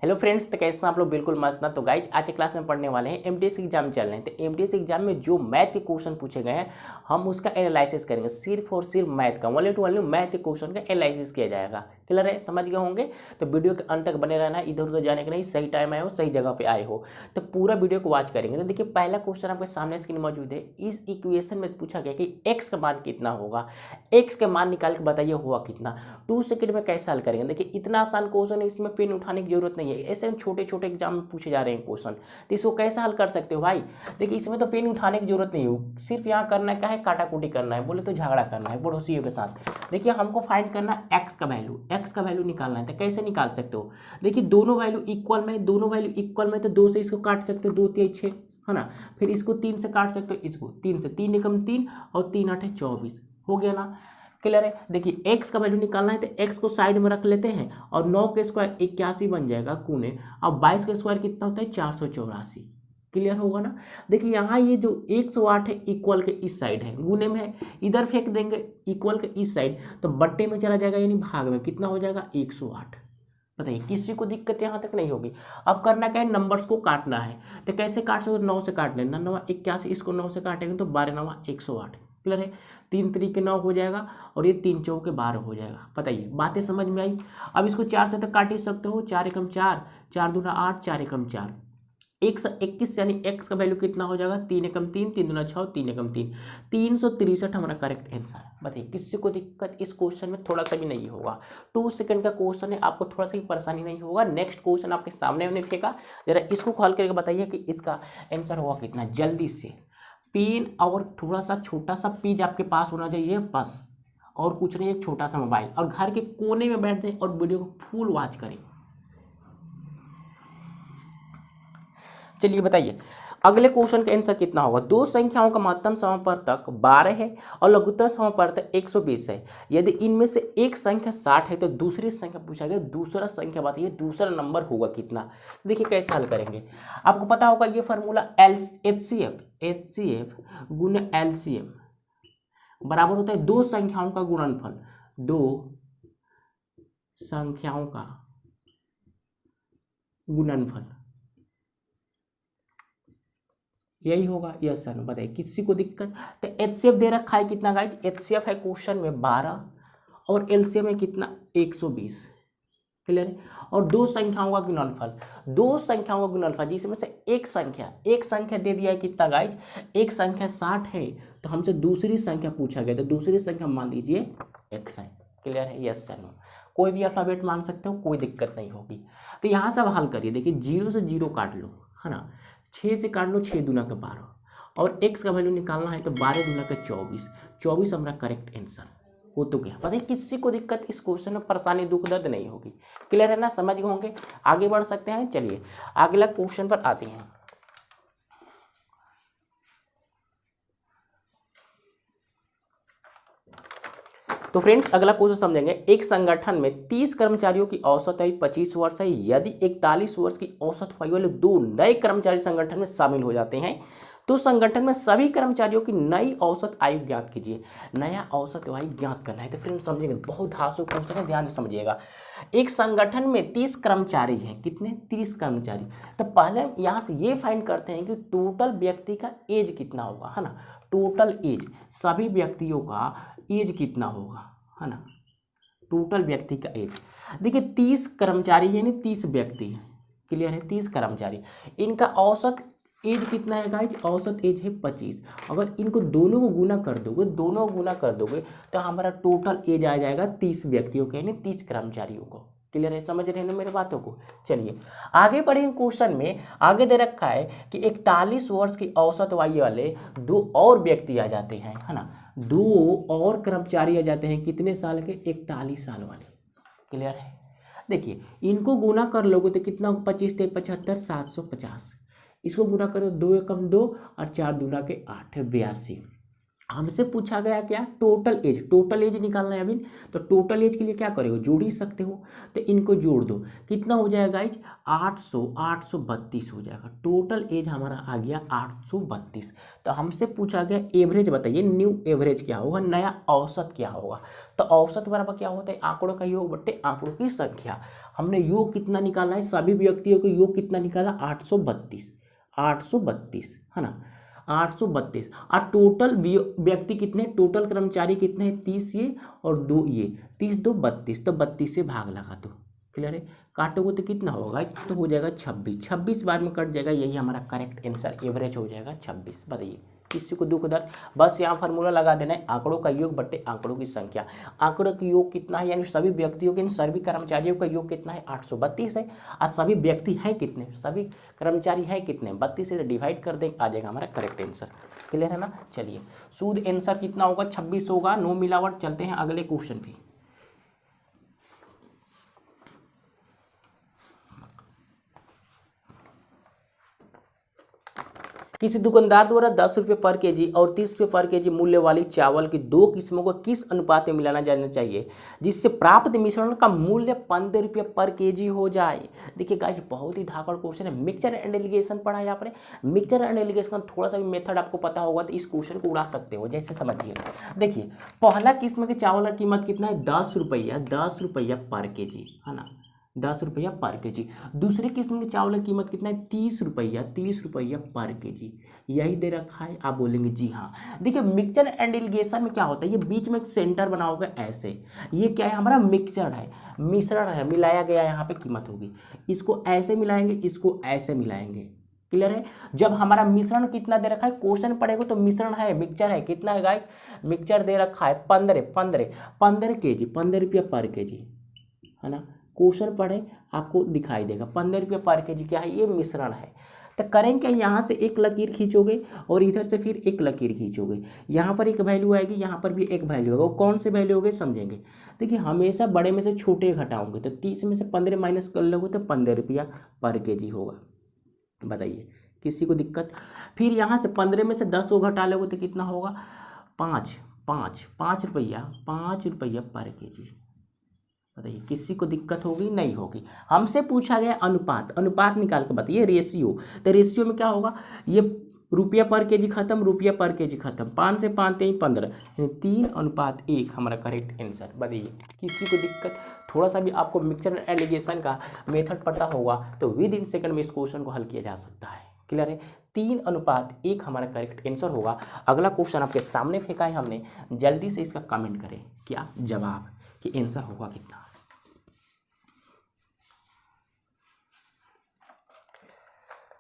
Hello friends, तो कैसे हैं आप लोग? बिल्कुल मस्त ना। तो गाइज आज के क्लास में पढ़ने वाले हैं एमटीएस एग्जाम चल रहे हैं। तो एमटीएस एग्जाम में जो मैथ के क्वेश्चन पूछे गए हैं हम उसका एनालिसिस करेंगे। सिर्फ और सिर्फ मैथ का ओनली टू ओनली मैथ के क्वेश्चन का एनालिसिस किया जाएगा। क्लियर है? समझ गए होंगे? तो वीडियो के अंत तक बने रहना, इधर उधर जाने के नहीं। सही टाइम आए हो, सही जगह पे आए हो तो पूरा वीडियो को वॉच करेंगे। तो देखिए पहला क्वेश्चन आपके सामने स्क्रीन मौजूद है। इस इक्वेशन में पूछा गया कि एक्स का मान कितना होगा। एक्स का मान निकाल के बताइए हुआ कितना। 2 सेकंड में कैसे हल करेंगे? देखिए इतना आसान क्वेश्चन है, इसमें पेन उठाने की जरूरत नहीं है। ऐसे छोटे छोटे एग्जाम में पूछे जा रहे हैं क्वेश्चन, तो इसको कैसे हल कर सकते हो भाई? देखिए इसमें तो पेन उठाने की जरूरत नहीं हो, सिर्फ यहाँ करना क्या है, काटाकुटी करना है, बोले तो झगड़ा करना है पड़ोसियों के साथ। देखिए हमको फाइंड करना है एक्स का वैल्यू, एक्स का वैल्यू निकालना है। तो कैसे निकाल सकते हो? देखिए दोनों वैल्यू इक्वल में, दोनों वैल्यू इक्वल में तो 2 से इसको काट सकते हो, 2 3 6 है ना। फिर इसको 3 से काट सकते हो, इसको 3 से, 3 एकम 3 और 3 8 24 हो गया ना। क्लियर है? देखिए एक्स का वैल्यू निकालना है तो एक्स को साइड में रख लेते हैं और 9 के स्क्वायर 81 बन जाएगा कूने। अब 22 के स्क्वायर कितना होता है? 484। क्लियर होगा ना। देखिए यहाँ ये जो 108 है इक्वल के इस साइड है, गुने में है, इधर फेंक देंगे इक्वल के इस साइड तो बट्टे में चला जाएगा, यानी भाग में कितना हो जाएगा? 108। बताइए किसी को दिक्कत यहाँ तक नहीं होगी। अब करना क्या है, नंबर्स को काटना है। तो कैसे काट सकते? 9 से काट लेना, 9 81, इसको 9 से काटेंगे तो 12 9 108। क्लियर है? 3 3 के 9 हो जाएगा और ये 3 4 के 12 हो जाएगा। बताइए बातें समझ में आई? अब इसको 4 से तक काट ही सकते हो। 4 एकम 4, 4 दूना 8, 4 एकम 4, 121 यानी एक्स का वैल्यू कितना हो जाएगा? 3 एकम 3, 3 दूना 6, 3 एकम 3, 363 हमारा करेक्ट आंसर। बताइए किसी को दिक्कत इस क्वेश्चन में थोड़ा सा भी नहीं होगा। 2 सेकंड का क्वेश्चन है, आपको थोड़ा सा भी परेशानी नहीं होगा। नेक्स्ट क्वेश्चन आपके सामने हमने फेंका, जरा इसको हल करके बताइए कि इसका आंसर होगा कितना। जल्दी से पेन और थोड़ा सा छोटा सा पेज आपके पास होना चाहिए बस, और कुछ नहीं, एक छोटा सा मोबाइल, और घर के कोने में बैठ दें और वीडियो को फुल वॉच करें। चलिए बताइए अगले क्वेश्चन का आंसर कितना होगा। दो संख्याओं का महत्तम समापवर्तक 12 है और लघुत्तम समापवर्तक 120 है। यदि इनमें से एक संख्या 60 है तो दूसरी संख्या पूछा गया, दूसरा संख्या बताइए दूसरा नंबर होगा कितना। देखिए कैसे हल करेंगे। आपको पता होगा ये फार्मूला HCF गुने LCM बराबर होता है दो संख्याओं का गुणनफल, दो संख्याओं का गुणनफल, यही होगा। यस सर, बताइए किसी को दिक्कत? तो HCF दे रखा है कितना गाइज? HCF है क्वेश्चन में 12 और LCM है कितना? 120। क्लियर है? और दो संख्याओं का गुणनफल, दो संख्याओं का गुणनफल जिसमें से एक संख्या दे दिया है कितना गाइज? एक संख्या 60 है तो हमसे दूसरी संख्या पूछा गया, तो दूसरी संख्या मान लीजिए x है। क्लियर है? Yes sir no. कोई भी अल्फाबेट मान सकते हो, कोई दिक्कत नहीं होगी। तो यहाँ से अब हल करिए। देखिए 0 से 0 काट लो, है ना। 6 से काट लो, 6 दूना का 12 और x का वैल्यू निकालना है तो 12 दूना का 24, 24 हमारा करेक्ट आंसर हो। तो क्या बताइए किसी को दिक्कत इस क्वेश्चन में परेशानी दुख दर्द नहीं होगी। क्लियर है ना? समझ गए होंगे। आगे बढ़ सकते हैं। चलिए अगला क्वेश्चन पर आते हैं। तो फ्रेंड्स अगला क्वेश्चन समझेंगे। एक संगठन में 30 कर्मचारियों की औसत आयु 25 वर्ष है। यदि 41 वर्ष की औसत आयु वाले 2 नए कर्मचारी संगठन में शामिल हो जाते हैं तो संगठन में सभी कर्मचारियों की नई औसत आयु ज्ञात कीजिए। नया औसत आयु ज्ञात करना है। तो फ्रेंड्स समझिएगा, बहुत धांसू क्वेश्चन है, ध्यान से समझिएगा। एक संगठन में 30 कर्मचारी हैं। कितने? 30 कर्मचारी। तो पहले यहाँ से ये फाइंड करते हैं कि टोटल व्यक्ति का एज कितना होगा, है ना। टोटल एज, सभी व्यक्तियों का एज कितना होगा, है ना। टोटल व्यक्ति का एज। देखिए 30 कर्मचारी यानी 30 व्यक्ति। क्लियर है? 30 कर्मचारी, इनका औसत एज कितना है गाइज? औसत एज है 25। अगर इनको दोनों को गुना कर दोगे तो हमारा टोटल एज आ जाएगा 30 व्यक्तियों का, यानी 30 कर्मचारियों को। क्लियर है? समझ रहे हैं मेरे बातों को? चलिए आगे बढ़ेंगे। क्वेश्चन में आगे दे रखा है कि 41 वर्ष की औसत आयु वाले 2 और व्यक्ति आ जाते हैं, है ना। 2 और कर्मचारी आ जाते हैं कितने साल के? 41 साल वाले। क्लियर है? देखिए इनको गुना कर लोगे तो कितना? 25 से 75, 750। इसको गुना करो, 2 एकम 2 और 4 दूना के 8, 82। हमसे पूछा गया क्या? Total as. टोटल एज निकालना है अभी, तो टोटल एज के लिए क्या करेगा? जोड़ ही सकते हो, तो इनको जोड़ दो। कितना हो जाएगा गाइज? 832 हो जाएगा। टोटल एज हमारा आ गया 832। तो हमसे पूछा गया एवरेज बताइए, न्यू एवरेज क्या होगा, नया औसत क्या होगा। तो औसत बराबर क्या होता है? आंकड़ों का योग बट्टे आंकड़ों की संख्या। हमने योग कितना निकाला है, सभी व्यक्तियों को योग कितना निकाला, 832, 832 है ना, 832। और टोटल व्यक्ति कितने, टोटल कर्मचारी कितने हैं, 30 ये और 2 ये, 30 2 32, तो 32 से भाग लगा दो। क्लियर है, काटोगे तो कितना होगा, तो हो जाएगा 26, 26 बार में कट जाएगा, यही हमारा करेक्ट आंसर, एवरेज हो जाएगा 26। बताइए किसी को दुख दर्द, बस यहाँ फार्मूला लगा देना है, आंकड़ों का योग बटे आंकड़ों की संख्या। आंकड़ों का योग कितना है, यानी सभी व्यक्तियों के सभी कर्मचारियों का योग कितना है, 832 है। और सभी व्यक्ति हैं कितने, सभी कर्मचारी हैं कितने, 32 से डिवाइड कर दें, आ जाएगा हमारा करेक्ट आंसर। क्लियर है ना। चलिए शुद्ध आंसर कितना होगा, 26 होगा, नो मिलावट। चलते हैं अगले क्वेश्चन पे। किसी दुकानदार द्वारा 10 रुपये पर केजी और 30 रुपये पर केजी मूल्य वाली चावल की दो किस्मों को किस अनुपात में मिलाना जाना चाहिए जिससे प्राप्त मिश्रण का मूल्य 15 रुपये पर केजी हो जाए। देखिए गाइस, बहुत ही धाकड़ क्वेश्चन है। मिक्सचर एंड एलिगेशन पढ़ा है आपने, मिक्सचर एंड एलिगेशन का थोड़ा सा भी मेथड आपको पता होगा तो इस क्वेश्चन को उड़ा सकते हो। जैसे समझिए, देखिए पहला किस्म के चावल की कीमत कितना है, 10 रुपया, 10 रुपया पर केजी है ना, 10 रुपया पर केजी। दूसरे किस्म के चावल की कीमत कितना है, 30 रुपया, 30 रुपया पर केजी। यही दे रखा है, आप बोलेंगे जी हाँ। देखिए मिक्सचर एंड एलिगेशन में क्या होता है, ये बीच में एक सेंटर बना होगा ऐसे, ये क्या है हमारा मिक्सचर है, मिश्रण है, मिलाया गया यहाँ पे कीमत होगी। इसको ऐसे मिलाएंगे, इसको ऐसे मिलाएंगे। क्लियर है। जब हमारा मिश्रण कितना दे रखा है, क्वेश्चन पढ़ेगा तो मिश्रण है, मिक्सचर है, कितना है गाइस, मिक्सचर दे रखा है 15 केजी, 15 रुपया पर केजी है ना। क्वेश्चन पढ़े आपको दिखाई देगा 15 रुपये पर केजी क्या है, ये मिश्रण है। तो करेंगे क्या, यहाँ से एक लकीर खींचोगे और इधर से फिर एक लकीर खींचोगे, यहाँ पर एक वैल्यू आएगी, यहाँ पर भी एक वैल्यू होगा। वो कौन से वैल्यू होंगे समझेंगे। देखिए हमेशा बड़े में से छोटे घटाओगे, तो 30 में से 15 माइनस कर लोगे तो 15 रुपया पर केजी होगा। बताइए किसी को दिक्कत। फिर यहाँ से 15 में से 10 को घटा लोगे तो कितना होगा, 5 रुपया पर केजी। बताइए किसी को दिक्कत होगी, नहीं होगी। हमसे पूछा गया अनुपात, अनुपात निकाल के बताइए, रेशियो। तो रेशियो में क्या होगा, ये रुपया पर केजी खत्म, रुपया पर केजी खत्म, 5 से 5 3 15, यानी 3:1 हमारा करेक्ट आंसर। बताइए किसी को दिक्कत। थोड़ा सा भी आपको मिक्सचर एंड एलिगेशन का मेथड पता होगा तो विद इन सेकंड में इस क्वेश्चन को हल किया जा सकता है। क्लियर है, 3:1 हमारा करेक्ट आंसर होगा। अगला क्वेश्चन आपके सामने फेंका है हमने, जल्दी से इसका कमेंट करें क्या जवाब, कि आंसर होगा कितना।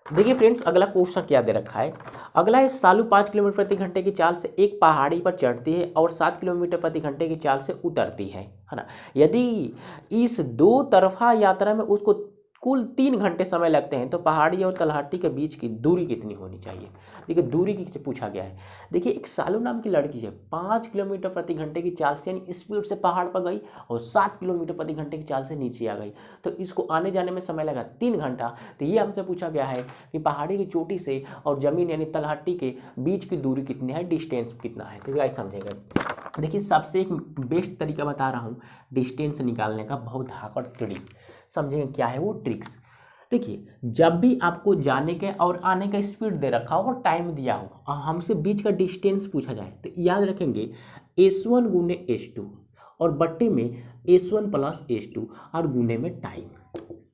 देखिए फ्रेंड्स, अगला क्वेश्चन क्या दे रखा है। अगला है, सालू 5 किलोमीटर प्रति घंटे की चाल से एक पहाड़ी पर चढ़ती है और 7 किलोमीटर प्रति घंटे की चाल से उतरती है ना। यदि इस दो तरफा यात्रा में उसको कुल 3 घंटे समय लगते हैं तो पहाड़ी और तलहटी के बीच की दूरी कितनी होनी चाहिए। देखिए दूरी की पूछा गया है। देखिए एक सालू नाम की लड़की है, 5 किलोमीटर प्रति घंटे की चाल से यानी स्पीड से पहाड़ पर गई और 7 किलोमीटर प्रति घंटे की चाल से नीचे आ गई, तो इसको आने जाने में समय लगा 3 घंटा। तो ये हमसे पूछा गया है कि पहाड़ी की चोटी से और जमीन यानी तलहटी के बीच की दूरी कितनी है, डिस्टेंस कितना है। तो गाइस समझेगा। देखिए सबसे एक बेस्ट तरीका बता रहा हूँ डिस्टेंस निकालने का, बहुत धाकड़ ट्रिक। समझेंगे क्या है वो ट्रिक्स। देखिए जब भी आपको जाने के और आने का स्पीड दे रखा हो और टाइम दिया हो, हमसे बीच का डिस्टेंस पूछा जाए तो याद रखेंगे S1 गुने S2 और बट्टे में S1 प्लस S2 और गुने में टाइम।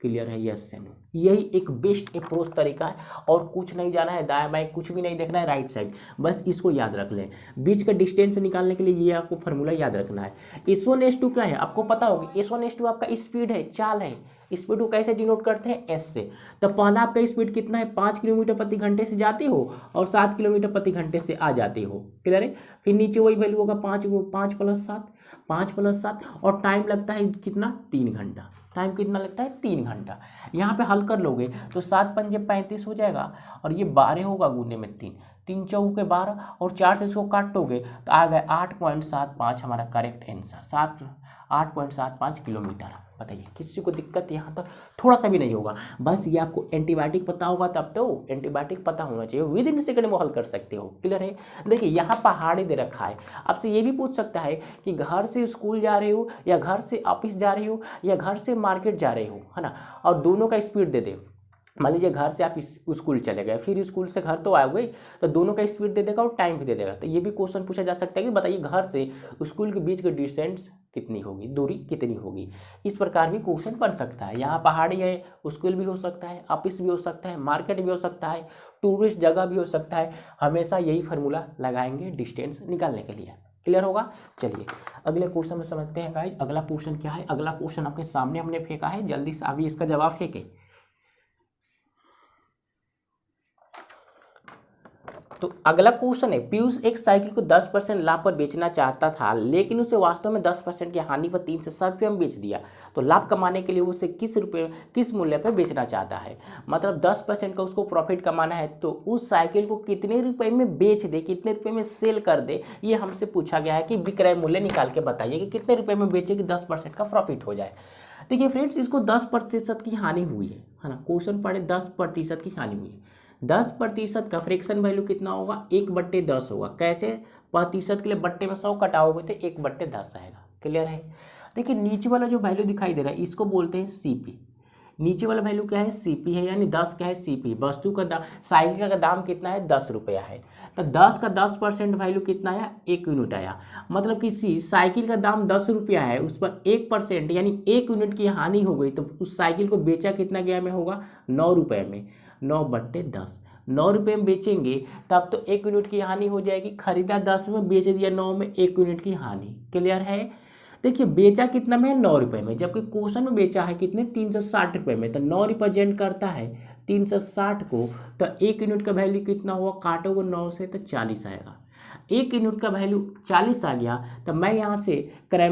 क्लियर है, यस से नो। यही एक बेस्ट अप्रोच तरीका है और कुछ नहीं जाना है, दाएं बाएं कुछ भी नहीं देखना है, राइट साइड बस इसको याद रख लें। बीच का डिस्टेंस निकालने के लिए ये आपको फार्मूला याद रखना है। S1 S2 क्या है आपको पता होगा, S1 S2 आपका स्पीड है, चाल है। स्पीड को कैसे डिनोट करते हैं, S से। तो पहला आपका स्पीड कितना है, 5 किलोमीटर प्रति घंटे से जाते हो और 7 किलोमीटर प्रति घंटे से आ जाते हो। क्लियर है। फिर नीचे वही वैल्यू होगा 5 प्लस 7 और टाइम लगता है कितना, 3 घंटा। टाइम कितना लगता है, 3 घंटा। यहाँ पे हल कर लोगे तो 7 पंजे 35 हो जाएगा और ये 12 होगा गुने में 3, 3 चौके 12 और 4 से इसको काटोगे तो आ गए 8.75 हमारा करेक्ट आंसर, 8.75 किलोमीटर। बताइए किसी को दिक्कत यहाँ तक थोड़ा सा भी नहीं होगा। बस ये आपको एंटीबायोटिक पता होगा तब तो, एंटीबायोटिक पता होना चाहिए, विद इन सेकंड में हल कर सकते हो। क्लियर है। देखिए यहाँ पहाड़ी दे रखा है, आपसे ये भी पूछ सकता है कि घर से स्कूल जा रहे हो या घर से ऑफिस जा रहे हो या घर से मार्केट जा रहे हो, है ना, और दोनों का स्पीड दे दे मान लीजिए घर से आप स्कूल चले गए, फिर स्कूल से घर तो आओगे, तो दोनों का स्पीड दे देगा और टाइम भी दे देगा। तो ये भी क्वेश्चन पूछा जा सकता है कि बताइए घर से स्कूल के बीच की डिस्टेंस कितनी होगी, दूरी कितनी होगी। इस प्रकार भी क्वेश्चन बन सकता है। यहाँ पहाड़ी है, स्कूल भी हो सकता है, ऑफिस भी हो सकता है, मार्केट भी हो सकता है, टूरिस्ट जगह भी हो सकता है। हमेशा यही फार्मूला लगाएंगे डिस्टेंस निकालने के लिए। क्लियर होगा। चलिए अगले क्वेश्चन में समझते हैं गाइज। अगला क्वेश्चन क्या है, अगला क्वेश्चन आपके सामने हमने फेंका है, जल्दी से अभी इसका जवाब फेंके। तो अगला क्वेश्चन है, पीयूष एक साइकिल को 10% लाभ पर बेचना चाहता था, लेकिन उसे वास्तव में 10% की हानि पर 360 रुपये में बेच दिया। तो लाभ कमाने के लिए उसे किस मूल्य पर बेचना चाहता है। मतलब 10% का उसको प्रॉफिट कमाना है, तो उस साइकिल को कितने रुपए में बेच दे, कितने रुपए में सेल कर दे, ये हमसे पूछा गया है कि विक्रय मूल्य निकाल के बताइए कि कितने रुपए में बेचे कि 10% का प्रॉफिट हो जाए। देखिए फ्रेंड्स, इसको 10% की हानि हुई है ना। क्वेश्चन पढ़े 10% की हानि हुई है। 10% का फ्रैक्शन वैल्यू कितना होगा, 1/10 होगा। कैसे, प्रतिशत के लिए बट्टे में 100 कटाओगे तो 1/10 आएगा। क्लियर है। देखिए नीचे वाला जो वैल्यू दिखाई दे रहा है इसको बोलते हैं सीपी। नीचे वाला वैल्यू क्या है, सीपी है, यानी 10 क्या है, सीपी। वस्तु का दाम, साइकिल का दाम कितना है, 10 रुपया है। तो 10 का 10% वैल्यू कितना आया, 1 यूनिट आया। मतलब किसी साइकिल का दाम 10 रुपया है, उस पर 1% यानी 1 यूनिट की हानि हो गई, तो उस साइकिल को बेचा कितना गया में होगा, 9 रुपये में। 9/10, 9 रुपये में बेचेंगे तब तो 1 यूनिट की हानि हो जाएगी। खरीदा 10 में, बेच दिया 9 में, 1 यूनिट की हानि। क्लियर है। देखिए बेचा कितना में, 9 रुपये में, जबकि क्वेश्चन में बेचा है कितने, 360 रुपये में। तो 9 रिप्रेजेंट करता है 360 को, तो 1 यूनिट का वैल्यू कितना हुआ, काटोगे 9 से तो 40 आएगा। 1 यूनिट का वैल्यू 40 आ गया, तो मैं यहाँ से क्रय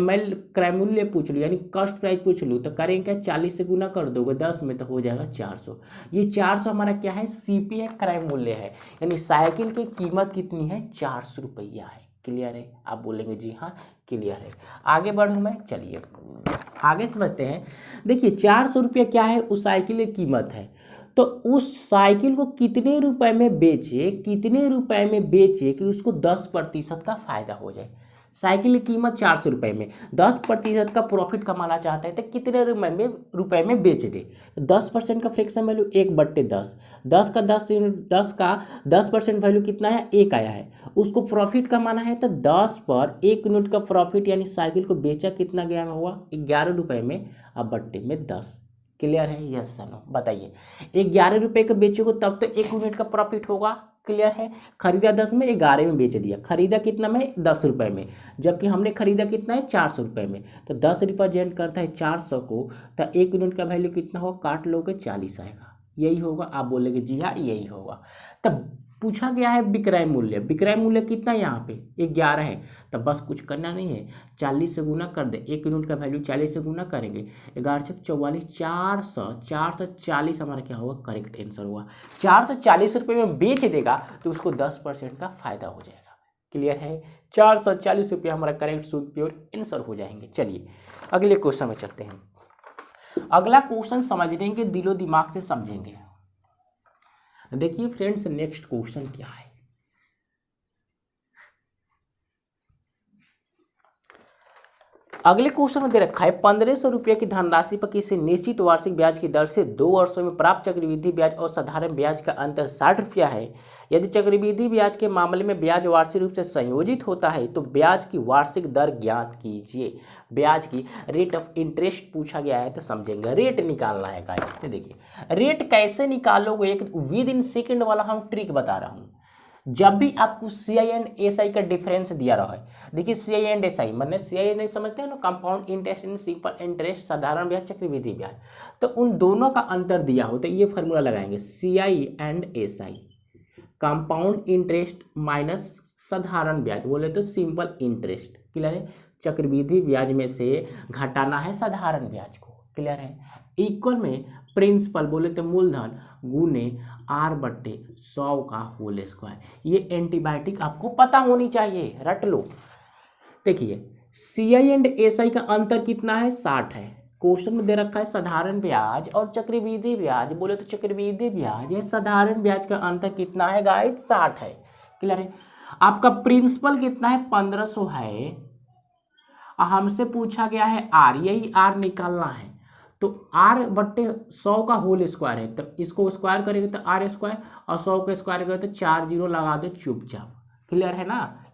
मूल्य पूछ लूँ, यानी कॉस्ट प्राइस पूछ लूँ, तो करेंगे क्या, 40 से गुना कर दोगे 10 में, तो हो जाएगा 400। ये 400 हमारा क्या है, सीपी है, क्रय मूल्य है, यानी साइकिल की कीमत कितनी है, 400 रुपया है। क्लियर है। आप बोलेंगे जी हाँ क्लियर है। आगे बढ़ूँ मैं, चलिए आगे समझते हैं। देखिए 400 रुपया क्या है, उस साइकिल की कीमत है। तो उस साइकिल को कितने रुपए में बेचे, कितने रुपए में बेचे कि उसको 10% का फायदा हो जाए। साइकिल की कीमत 400 रुपये में, 10% का प्रॉफिट कमाना चाहता है, तो कितने रुपए में बेच दे। 10% का फ्रैक्शन वैल्यू 1/10, 10 का 10% वैल्यू कितना है, 1 आया है। उसको प्रॉफिट कमाना है, तो 10 पर 1 यूनिट का प्रॉफिट, यानी साइकिल को बेचा कितना गया में हुआ, 11 रुपये में, अब बट्टे में 10। क्लियर है, यस सर नो, बताइए। 11 रुपये का बेचोगे तब तो 1 यूनिट का प्रॉफिट होगा। क्लियर है। खरीदा 10 में, 11 में बेच दिया। खरीदा कितना में, 10 रुपये में, जबकि हमने खरीदा कितना है, 400 रुपये में। तो 10 रिप्रेजेंट करता है 400 को, तो 1 यूनिट का वैल्यू कितना होगा, काट लोगे 40 आएगा। यही होगा। आप बोलेंगे जी हाँ यही होगा। तब पूछा गया है विक्रय मूल्य। विक्रय मूल्य कितना है यहाँ पे, 11 है। तब बस कुछ करना नहीं है, 40 से गुना कर दे। 1 यूनिट का वैल्यू 40 से गुना करेंगे, 11 से 44, 440 हमारा क्या होगा, करेक्ट आंसर होगा। 440 रुपये में बेच देगा तो उसको 10% का फायदा हो जाएगा। क्लियर है। 440 रुपये हमारा करेक्ट शुद्ध प्योर आंसर हो जाएंगे। चलिए अगले क्वेश्चन में चलते हैं। अगला क्वेश्चन समझने के दिलो दिमाग से समझेंगे। देखिए फ्रेंड्स नेक्स्ट क्वेश्चन क्या है। अगले क्वेश्चन में दे रखा है 1500 रुपये की धनराशि पर किसी निश्चित वार्षिक ब्याज की दर से 2 वर्षों में प्राप्त चक्रवृद्धि ब्याज और साधारण ब्याज का अंतर 60 रुपया है। यदि चक्रवृद्धि ब्याज के मामले में ब्याज वार्षिक रूप से संयोजित होता है तो ब्याज की वार्षिक दर ज्ञात कीजिए। ब्याज की रेट ऑफ इंटरेस्ट पूछा गया है, तो समझेंगे। रेट निकालना है गाइस। देखिए रेट कैसे निकालोगे, एक विद इन सेकेंड वाला हम ट्रिक बता रहा हूँ। जब भी आपको CI एंड SI का डिफरेंस दिया रहा है, देखिए CI एंड SI मतलब CI नहीं समझते हैं ना, compound interest and simple interest, साधारण ब्याज, चक्रवृद्धि ब्याज, तो उन दोनों का अंतर दिया हो तो ये फॉर्मूला लगाएंगे, CI and SI, compound interest minus साधारण ब्याज, बोले तो सिंपल इंटरेस्ट। क्लियर है। चक्रवृद्धि ब्याज में से घटाना है साधारण ब्याज को। क्लियर है। इक्वल में प्रिंसिपल बोले तो मूलधन गुने R/100 का होल स्क्वायर। ये एंटीबायोटिक आपको पता होनी चाहिए, रट लो। देखिए CI एंड SI का अंतर कितना है, 60 है। क्वेश्चन में दे रखा है साधारण ब्याज और चक्रवृद्धि ब्याज, बोले तो चक्रवृद्धि ब्याज या साधारण ब्याज का अंतर कितना है गाइस, 60 है। क्लियर है। आपका प्रिंसिपल कितना है, 1500 है। हमसे पूछा गया है R, यही R निकालना है। तो आर बट्टे 100 का होल स्क्वायर है, तो इसको स्क्वायर करेंगे तो आर स्क्वायर, और 100 का स्क्वायर करेंगे तो 4 जीरो लगा दो चुपचाप। क्लियर है ना।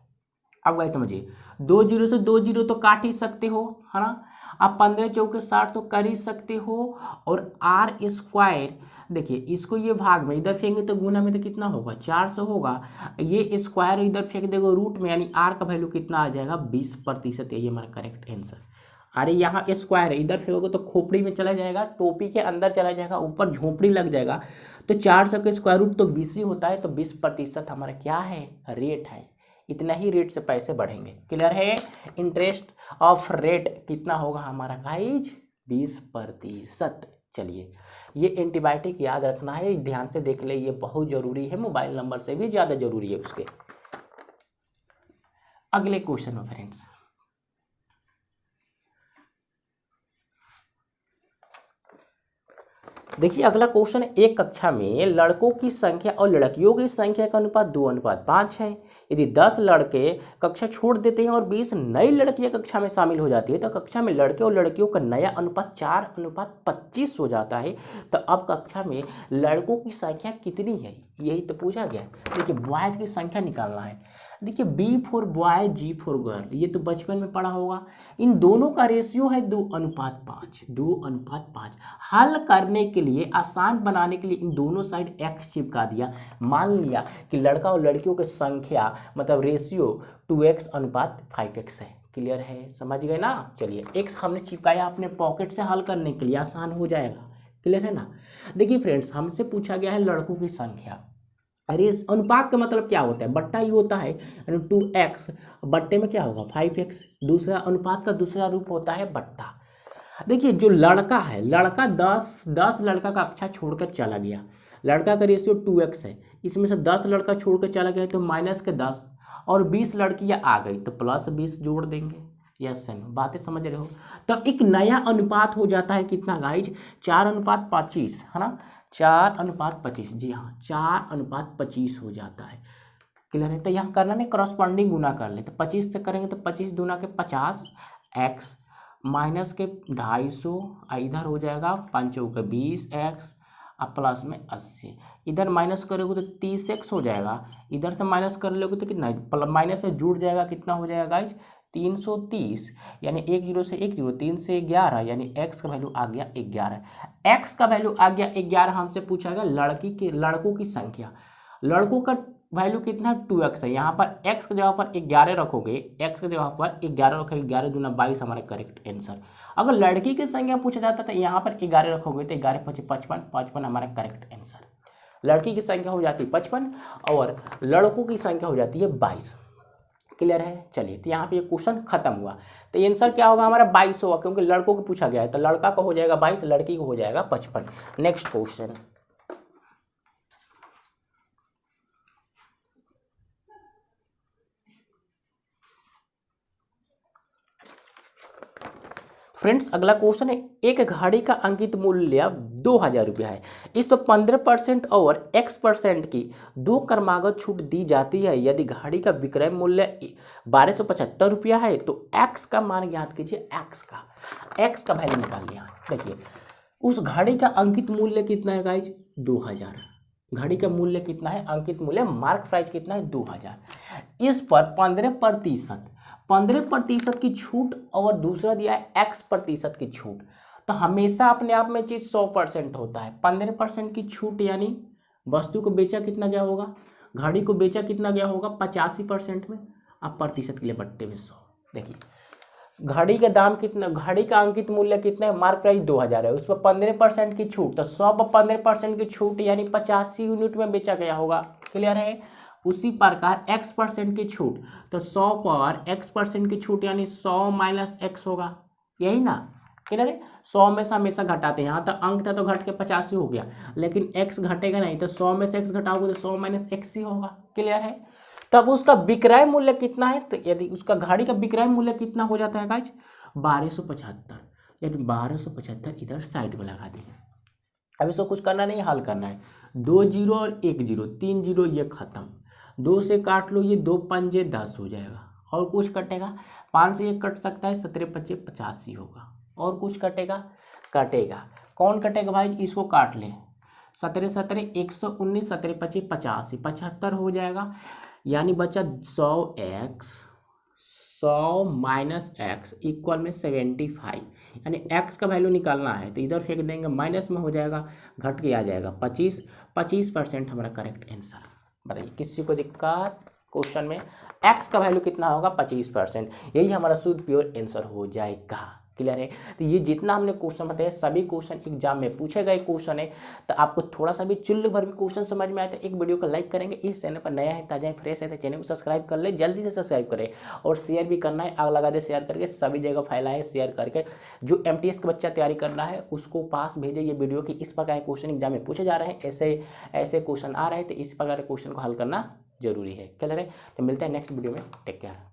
अब वैसे समझिए 2 जीरो से 2 जीरो तो काट ही सकते हो, है ना। अब 15 चौके 60 तो कर ही सकते हो, और आर स्क्वायर देखिए इसको ये भाग में इधर फेंकेंगे तो गुना में तो कितना होगा 400 होगा, ये स्क्वायर इधर फेंक देगा रूट में, यानी आर का वैल्यू कितना आ जाएगा 20%। यही हमारा करेक्ट आंसर। अरे यहाँ स्क्वायर है, इधर फेंकोगे तो खोपड़ी में चला जाएगा, टोपी के अंदर चला जाएगा, ऊपर झोपड़ी लग जाएगा, तो 400 का स्क्वायर रूट तो 20 ही होता है, तो 20% हमारा क्या है रेट है। इतना ही रेट से पैसे बढ़ेंगे। क्लियर है। इंटरेस्ट ऑफ रेट कितना होगा हमारा गाइज 20%। चलिए ये एंटीबायोटिक याद रखना है, ध्यान से देख ले, ये बहुत जरूरी है, मोबाइल नंबर से भी ज़्यादा जरूरी है उसके। अगले क्वेश्चन में फ्रेंड्स देखिए, अगला क्वेश्चन, एक कक्षा में लड़कों की संख्या और लड़कियों की संख्या का अनुपात 2:5 है। यदि 10 लड़के कक्षा छोड़ देते हैं और 20 नई लड़कियां कक्षा में शामिल हो जाती है तो कक्षा में लड़के और लड़कियों का नया अनुपात 4:25 हो जाता है। तो अब कक्षा में लड़कों की संख्या कितनी है, यही तो पूछा गया। देखिए बॉयज़ की संख्या निकालना है। देखिए B for boy, G for girl, ये तो बचपन में पढ़ा होगा। इन दोनों का रेशियो है 2:5, 2:5। हल करने के लिए, आसान बनाने के लिए इन दोनों साइड x चिपका दिया। मान लिया कि लड़का और लड़कियों की संख्या मतलब रेशियो 2x:5x है। क्लियर है, समझ गए ना। चलिए x हमने चिपकाया अपने पॉकेट से, हल करने के लिए आसान हो जाएगा। क्लियर है ना। देखिए फ्रेंड्स, हमसे पूछा गया है लड़कों की संख्या। अरे इस अनुपात का मतलब क्या होता है, बट्टा ही होता है, यानी 2x बट्टे में क्या होगा 5x। दूसरा अनुपात का दूसरा रूप होता है बट्टा। देखिए जो लड़का है, लड़का 10 लड़का का कक्षा छोड़कर चला गया, लड़का का रेशियो 2x है, इसमें से 10 लड़का छोड़कर चला गया तो -10, और 20 लड़कियां आ गई तो +20 जोड़ देंगे। यस है, बातें समझ रहे हो। तब एक नया अनुपात हो जाता है कितना गाइज 4:25, है ना, 4:25। जी हाँ, 4:25 हो जाता है। क्लियर है। तो यहाँ करना नहीं, करस्पॉन्डिंग गुना कर ले, तो 25 से करेंगे तो 25 दूना के 50, x माइनस के 250, इधर हो जाएगा 5 चौके 20x, अब प्लस में 80, इधर माइनस करोगे तो 30x हो जाएगा, इधर से माइनस कर लोगे तो कितना माइनस से जुड़ जाएगा, कितना हो जाएगा गाइज 330, यानी 1 जीरो से 1 जीरो, 3 से 11, यानी x का वैल्यू आ गया 11। x का वैल्यू आ गया 11। हमसे पूछा गया लड़कों की संख्या। लड़कों का वैल्यू कितना है 2x है, यहाँ पर x की जगह पर 11 रखोगे, x की जगह पर 11 रखोगे, 11 दूना 22 हमारा करेक्ट आंसर। अगर लड़की की संख्या पूछा जाता तो यहाँ पर 11 रखोगे तो 11 × 55, 55 हमारा करेक्ट आंसर। लड़की की संख्या हो जाती है 55 और लड़कों की संख्या हो जाती है 22। क्लियर है। चलिए तो यहाँ पे ये क्वेश्चन खत्म हुआ। तो आंसर क्या होगा हमारा 22 होगा, क्योंकि लड़कों को पूछा गया है, तो लड़का को हो जाएगा 22, लड़की को हो जाएगा 55। नेक्स्ट क्वेश्चन, फ्रेंड्स अगला क्वेश्चन है, एक घड़ी का अंकित मूल्य 2000 रुपया है, इस पर 15% और x% की 2 क्रमागत छूट दी जाती है। यदि घड़ी का विक्रय मूल्य 1275 रुपया है तो x का मान ज्ञात कीजिए। x का वैल्यू निकाल लिया। देखिए उस घड़ी का अंकित मूल्य कितना है गाइज 2000। घड़ी का मूल्य कितना है, अंकित मूल्य मार्क प्राइस कितना है 2000। इस पर 15% की छूट और दूसरा दिया है x% की छूट। तो हमेशा अपने आप में चीज 100% होता है। 15% की छूट यानी वस्तु को बेचा कितना गया होगा, घड़ी को बेचा कितना गया होगा 85% में, अब प्रतिशत के लिए बट्टे में 100। देखिए घड़ी का दाम कितना, घड़ी का अंकित मूल्य कितना है, मार्क प्राइस 2000 है, उस पर 15% की छूट, तो 100 पर 15% की छूट यानी 85 यूनिट में बेचा गया होगा। क्लियर है। उसी प्रकार x% की छूट, तो 100 पर x% की छूट यानी 100 - x होगा, यही ना। क्लियर है। 100 में से हमेशा घटाते हैं, यहाँ तक अंक था तो घट के 85 हो गया, लेकिन x घटेगा नहीं, तो 100 में से x घटाओगे तो 100 - x ही होगा। क्लियर है। तब उसका विक्रय मूल्य कितना है, तो यदि उसका घड़ी का विक्रय मूल्य कितना हो जाता है गाइज 1275, यानी 1275 इधर साइड में लगा दिए। अब इसको कुछ करना नहीं, हल करना है। 2 जीरो और 1 जीरो, 3 जीरो ये खत्म, 2 से काट लो, ये 2 पंजे 10 हो जाएगा, और कुछ कटेगा 5 से 1 कट सकता है, 17 × 5 = 85 होगा, और कुछ कटेगा कटेगा। कौन कटेगा भाई, इसको काट ले, 17 17 119, 17 25 85, 75 हो जाएगा, यानी बचा 100x, 100 माइनस एक्स इक्वल में 75, यानी x का वैल्यू निकालना है तो इधर फेंक देंगे, माइनस में हो जाएगा, घट के आ जाएगा 25, 25% हमारा करेक्ट आंसर। बताइए किसी को दिक्कत, क्वेश्चन में x का वैल्यू कितना होगा 25%, यही हमारा शुद्ध प्योर आंसर हो जाएगा। क्लियर है। तो ये जितना हमने क्वेश्चन बताया सभी क्वेश्चन एग्जाम में पूछे गए क्वेश्चन है। तो आपको थोड़ा सा भी चुल्लू भर भी क्वेश्चन समझ में आया तो एक वीडियो को लाइक करेंगे। इस चैनल पर नया है, ताजा है, फ्रेश है तो चैनल को सब्सक्राइब कर ले, जल्दी से सब्सक्राइब करें और शेयर भी करना है, आग लगा दे शेयर करके, सभी जगह फैलाएं शेयर करके। जो MTS का बच्चा तैयारी करना है उसको पास भेजे ये वीडियो की इस प्रकार के क्वेश्चन एग्जाम में पूछे जा रहे हैं, ऐसे क्वेश्चन आ रहे हैं, तो इस प्रकार के क्वेश्चन को हल करना जरूरी है। क्लियर है। तो मिलते हैं नेक्स्ट वीडियो में, टेक केयर।